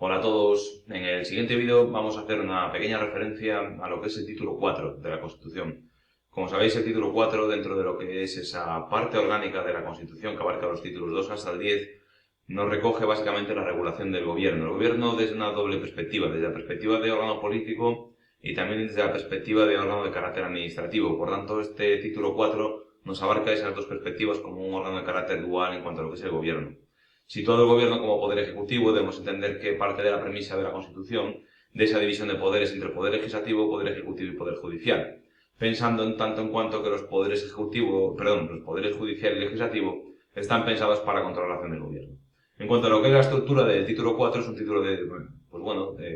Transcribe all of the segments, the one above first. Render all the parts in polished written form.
Hola a todos. En el siguiente vídeo vamos a hacer una pequeña referencia a lo que es el título 4 de la Constitución. Como sabéis, el título 4, dentro de lo que es esa parte orgánica de la Constitución que abarca los títulos 2 hasta el 10, nos recoge básicamente la regulación del gobierno. El gobierno desde una doble perspectiva, desde la perspectiva de órgano político y también desde la perspectiva de órgano de carácter administrativo. Por tanto, este título 4 nos abarca esas dos perspectivas como un órgano de carácter dual en cuanto a lo que es el gobierno. Situado el gobierno como poder ejecutivo, debemos entender que parte de la premisa de la Constitución de esa división de poderes entre poder legislativo, poder ejecutivo y poder judicial, pensando en tanto en cuanto que los poderes judicial y legislativo están pensados para controlar la acción del gobierno. En cuanto a lo que es la estructura del título 4, es un título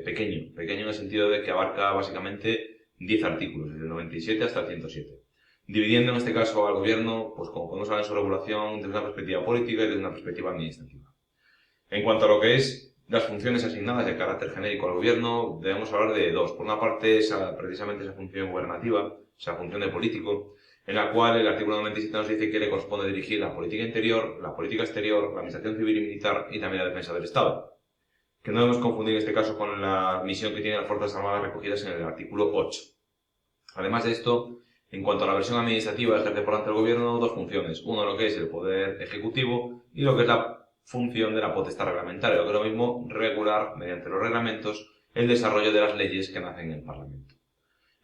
pequeño en el sentido de que abarca básicamente 10 artículos, desde el 97 hasta el 107. Dividiendo en este caso al gobierno, pues como podemos hablar en su regulación desde una perspectiva política y desde una perspectiva administrativa. En cuanto a lo que es las funciones asignadas de carácter genérico al gobierno, debemos hablar de dos. Por una parte, precisamente esa función gubernativa, esa función de político, en la cual el artículo 97 nos dice que le corresponde dirigir la política interior, la política exterior, la administración civil y militar y también la defensa del Estado. Que no debemos confundir en este caso con la misión que tienen las Fuerzas Armadas recogidas en el artículo 8. Además de esto, en cuanto a la versión administrativa, ejerce por ante el gobierno dos funciones. Uno, lo que es el poder ejecutivo y lo que es la función de la potestad reglamentaria, lo que es lo mismo, regular, mediante los reglamentos, el desarrollo de las leyes que nacen en el Parlamento.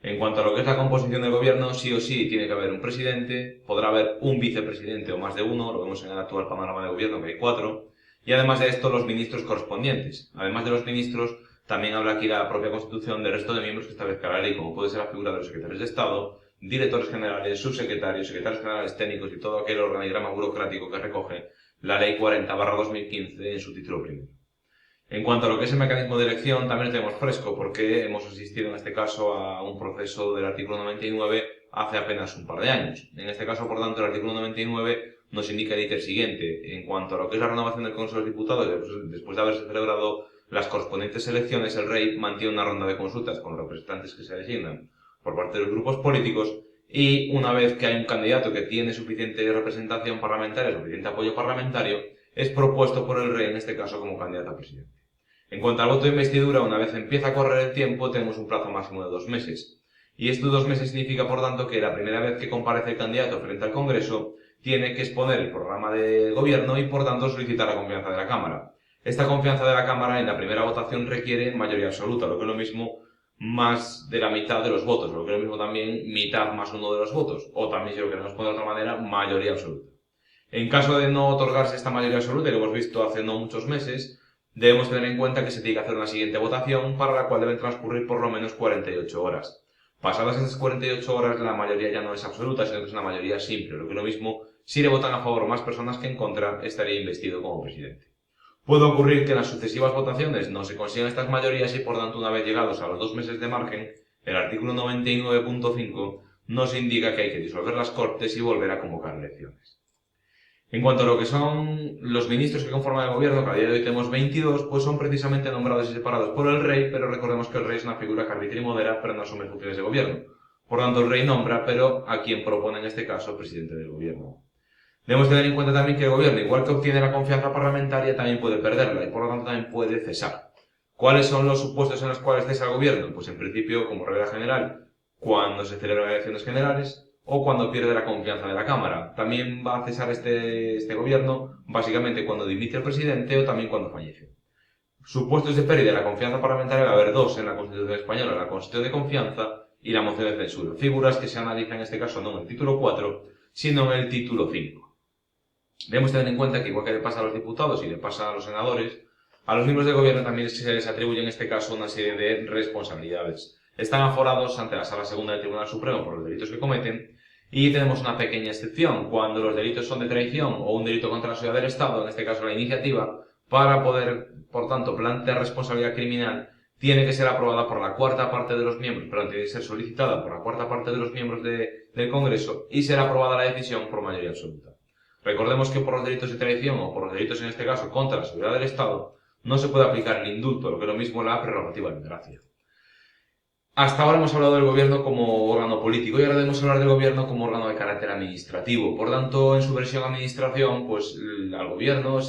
En cuanto a lo que es la composición del gobierno, sí o sí tiene que haber un presidente, podrá haber un vicepresidente o más de uno, lo vemos en el actual panorama de gobierno que hay 4, y además de esto los ministros correspondientes. Además de los ministros, también habla aquí la propia Constitución del resto de miembros que establezca la ley, como puede ser la figura de los secretarios de Estado, directores generales, subsecretarios, secretarios generales técnicos y todo aquel organigrama burocrático que recoge la Ley 40/2015 en su título primero. En cuanto a lo que es el mecanismo de elección, también lo tenemos fresco porque hemos asistido en este caso a un proceso del artículo 99 hace apenas un par de años. En este caso, por tanto, el artículo 99 nos indica el íter siguiente. En cuanto a lo que es la renovación del Consejo de los Diputados, después de haberse celebrado las correspondientes elecciones, el rey mantiene una ronda de consultas con los representantes que se designan por parte de los grupos políticos y una vez que hay un candidato que tiene suficiente representación parlamentaria, suficiente apoyo parlamentario, es propuesto por el rey en este caso como candidato a presidente. En cuanto al voto de investidura, una vez empieza a correr el tiempo, tenemos un plazo máximo de 2 meses. Y estos 2 meses significa, por tanto, que la primera vez que comparece el candidato frente al Congreso, tiene que exponer el programa de gobierno y, por tanto, solicitar la confianza de la Cámara. Esta confianza de la Cámara en la primera votación requiere mayoría absoluta, lo que es lo mismo más de la mitad de los votos, lo que es lo mismo también mitad más uno de los votos, o también, si lo queremos poner de otra manera, mayoría absoluta. En caso de no otorgarse esta mayoría absoluta, y lo hemos visto hace no muchos meses, debemos tener en cuenta que se tiene que hacer una siguiente votación para la cual deben transcurrir por lo menos 48 horas. Pasadas esas 48 horas, la mayoría ya no es absoluta, sino que es una mayoría simple, lo que es lo mismo, si le votan a favor más personas que en contra, estaría investido como presidente. Puede ocurrir que en las sucesivas votaciones no se consigan estas mayorías y, por tanto, una vez llegados a los 2 meses de margen, el artículo 99.5 nos indica que hay que disolver las Cortes y volver a convocar elecciones. En cuanto a lo que son los ministros que conforman el gobierno, que a día de hoy tenemos 22, pues son precisamente nombrados y separados por el rey, pero recordemos que el rey es una figura que arbitra y modera, pero no asume funciones de gobierno. Por tanto, el rey nombra, pero a quien propone en este caso presidente del gobierno. Debemos tener en cuenta también que el gobierno, igual que obtiene la confianza parlamentaria, también puede perderla y por lo tanto también puede cesar. ¿Cuáles son los supuestos en los cuales cesa el gobierno? Pues en principio, como regla general, cuando se celebran elecciones generales o cuando pierde la confianza de la Cámara. También va a cesar este gobierno básicamente cuando dimite el presidente o también cuando fallece. Supuestos de pérdida de la confianza parlamentaria va a haber dos en la Constitución española, la Constitución de confianza y la moción de censura. Figuras que se analizan en este caso no en el título 4, sino en el título 5. Debemos tener en cuenta que igual que le pasa a los diputados y le pasa a los senadores, a los miembros del gobierno también se les atribuye en este caso una serie de responsabilidades. Están aforados ante la Sala Segunda del Tribunal Supremo por los delitos que cometen y tenemos una pequeña excepción cuando los delitos son de traición o un delito contra la seguridad del Estado, en este caso la iniciativa, para poder, por tanto, plantear responsabilidad criminal, tiene que ser aprobada por la cuarta parte de los miembros, pero tiene que ser solicitada por la cuarta parte de los miembros del Congreso y será aprobada la decisión por mayoría absoluta. Recordemos que por los delitos de traición o por los delitos en este caso contra la seguridad del Estado no se puede aplicar el indulto, lo que es lo mismo la prerrogativa de gracia. Hasta ahora hemos hablado del gobierno como órgano político y ahora debemos hablar del gobierno como órgano de carácter administrativo. Por tanto, en su versión administración, pues al gobierno,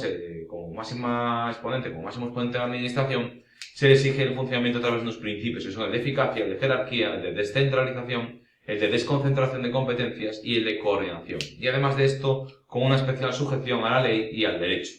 como máximo exponente de la administración, se le exige el funcionamiento a través de unos principios, que son el de eficacia, el de jerarquía, el de descentralización, el de desconcentración de competencias y el de coordinación. Y además de esto, con una especial sujeción a la ley y al derecho.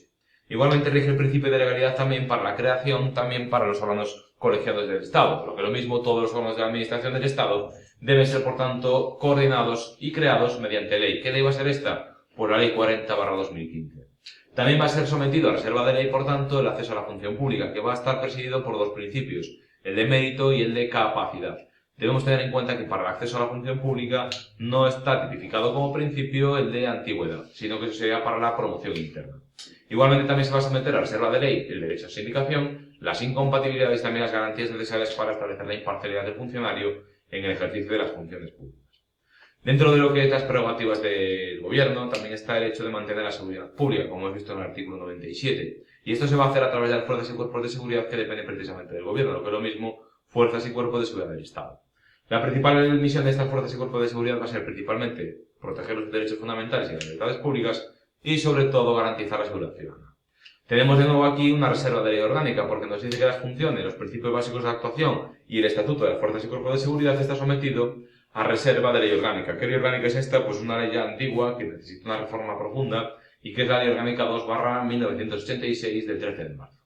Igualmente rige el principio de legalidad también para la creación, también para los órganos colegiados del Estado, por lo que lo mismo todos los órganos de la administración del Estado deben ser, por tanto, coordinados y creados mediante ley. ¿Qué ley va a ser esta? Pues la Ley 40/2015. También va a ser sometido a reserva de ley, por tanto, el acceso a la función pública, que va a estar presidido por dos principios, el de mérito y el de capacidad. Debemos tener en cuenta que para el acceso a la función pública no está tipificado como principio el de antigüedad, sino que eso sería para la promoción interna. Igualmente también se va a someter a reserva de ley el derecho a sindicación, las incompatibilidades y también las garantías necesarias para establecer la imparcialidad del funcionario en el ejercicio de las funciones públicas. Dentro de lo que es las prerrogativas del gobierno, también está el hecho de mantener la seguridad pública, como hemos visto en el artículo 97. Y esto se va a hacer a través de las fuerzas y cuerpos de seguridad que dependen precisamente del gobierno, lo que es lo mismo fuerzas y cuerpos de seguridad del Estado. La principal misión de estas fuerzas y cuerpos de seguridad va a ser principalmente proteger los derechos fundamentales y las libertades públicas y, sobre todo, garantizar la seguridad ciudadana. Tenemos de nuevo aquí una reserva de ley orgánica, porque nos dice que las funciones, los principios básicos de actuación y el estatuto de las fuerzas y cuerpos de seguridad está sometido a reserva de ley orgánica. ¿Qué ley orgánica es esta? Pues una ley ya antigua que necesita una reforma profunda y que es la Ley Orgánica 2/1986 del 13 de marzo.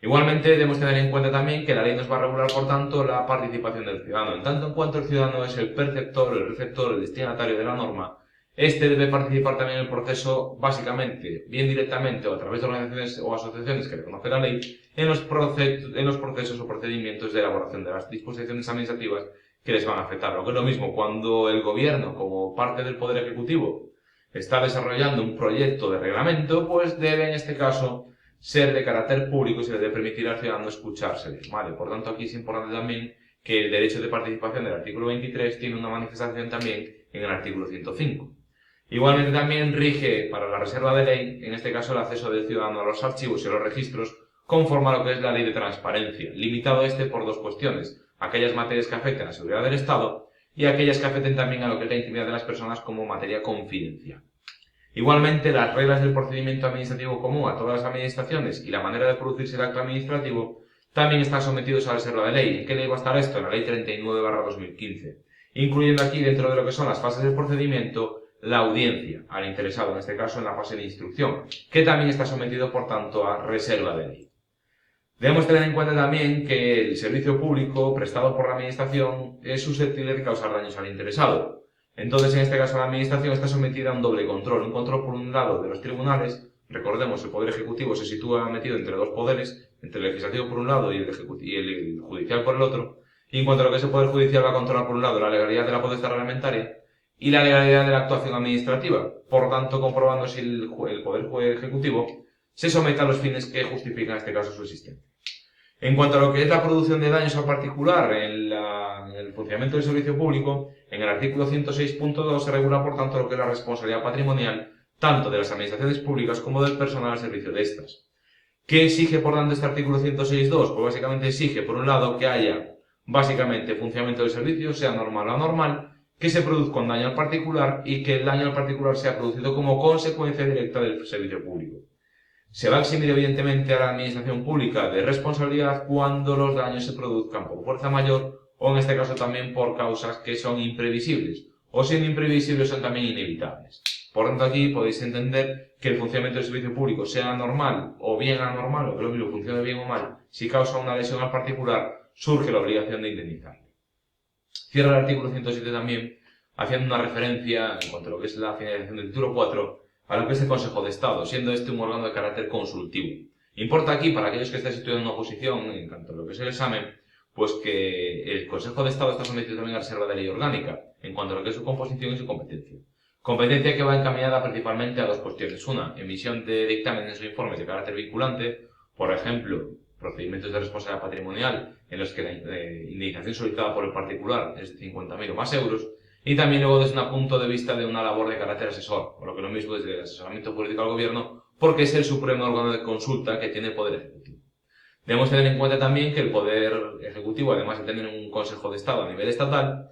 Igualmente debemos tener en cuenta también que la ley nos va a regular, por tanto, la participación del ciudadano. En tanto en cuanto el ciudadano es el perceptor, el receptor, el destinatario de la norma, este debe participar también en el proceso, básicamente, bien directamente o a través de organizaciones o asociaciones que reconoce la ley, en los procesos o procedimientos de elaboración de las disposiciones administrativas que les van a afectar. Lo que es lo mismo cuando el gobierno, como parte del Poder Ejecutivo, está desarrollando un proyecto de reglamento, pues debe, en este caso, ser de carácter público y se le debe permitir al ciudadano escuchársele. ¿Vale? Por tanto, aquí es importante también que el derecho de participación del artículo 23 tiene una manifestación también en el artículo 105. Igualmente también rige para la reserva de ley, en este caso, el acceso del ciudadano a los archivos y a los registros conforme a lo que es la ley de transparencia, limitado por dos cuestiones: aquellas materias que afecten a la seguridad del Estado y aquellas que afecten también a lo que es la intimidad de las personas como materia confidencial. Igualmente, las reglas del procedimiento administrativo común a todas las administraciones y la manera de producirse el acto administrativo también están sometidos a reserva de ley. ¿En qué ley va a estar esto? En la Ley 39/2015, incluyendo aquí, dentro de lo que son las fases del procedimiento, la audiencia al interesado, en este caso en la fase de instrucción, que también está sometido, por tanto, a reserva de ley. Debemos tener en cuenta también que el servicio público prestado por la administración es susceptible de causar daños al interesado. Entonces, en este caso, la administración está sometida a un doble control. Un control, por un lado, de los tribunales. Recordemos, el Poder Ejecutivo se sitúa metido entre dos poderes, entre el legislativo por un lado y el judicial por el otro. Y en cuanto a lo que es el Poder Judicial, va a controlar, por un lado, la legalidad de la potestad reglamentaria y la legalidad de la actuación administrativa. Por tanto, comprobando si el Poder Ejecutivo se somete a los fines que justifican, en este caso, su existencia. En cuanto a lo que es la producción de daños al particular en el funcionamiento del servicio público, en el artículo 106.2 se regula, por tanto, lo que es la responsabilidad patrimonial tanto de las administraciones públicas como del personal al servicio de estas. ¿Qué exige, por tanto, este artículo 106.2? Pues básicamente exige, por un lado, que haya, básicamente, funcionamiento del servicio, sea normal o anormal, que se produzca un daño al particular y que el daño al particular sea producido como consecuencia directa del servicio público. Se va a eximir, evidentemente, a la administración pública de responsabilidad cuando los daños se produzcan por fuerza mayor o, en este caso, también por causas que son imprevisibles o, siendo imprevisibles, son también inevitables. Por tanto, aquí podéis entender que el funcionamiento del servicio público sea normal o bien anormal, o que lo mismo funcione bien o mal, si causa una lesión al particular, surge la obligación de indemnizarle. Cierra el artículo 107 también, haciendo una referencia, en cuanto a lo que es la finalización del título 4, a lo que es el Consejo de Estado, siendo este un órgano de carácter consultivo. Importa aquí, para aquellos que estén situados en una oposición, en cuanto a lo que es el examen, pues que el Consejo de Estado está sometido también a reserva de ley orgánica, en cuanto a lo que es su composición y su competencia. Competencia que va encaminada principalmente a dos cuestiones. Una, emisión de dictámenes o informes de carácter vinculante, por ejemplo, procedimientos de responsabilidad patrimonial en los que la indemnización solicitada por el particular es de 50.000 o más euros, y también luego desde un punto de vista de una labor de carácter asesor, por lo que lo mismo desde el asesoramiento jurídico al gobierno, porque es el supremo órgano de consulta que tiene el Poder Ejecutivo. Debemos tener en cuenta también que el Poder Ejecutivo, además de tener un Consejo de Estado a nivel estatal,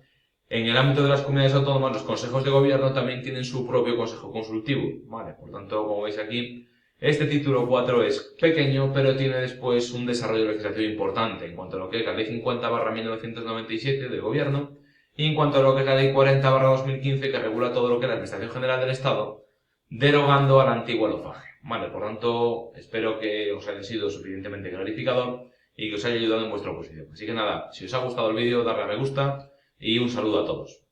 en el ámbito de las comunidades autónomas, los consejos de gobierno también tienen su propio consejo consultivo. Vale, por tanto, como veis aquí, Este título 4 es pequeño, pero tiene después un desarrollo legislativo importante en cuanto a lo que es la Ley 50/1997 del Gobierno y en cuanto a lo que es la Ley 40/2015 que regula todo lo que es la Administración General del Estado, derogando a la antigua LOFAGE. Vale, por tanto, espero que os haya sido suficientemente clarificador y que os haya ayudado en vuestra oposición. Así que nada, si os ha gustado el vídeo, darle a me gusta y un saludo a todos.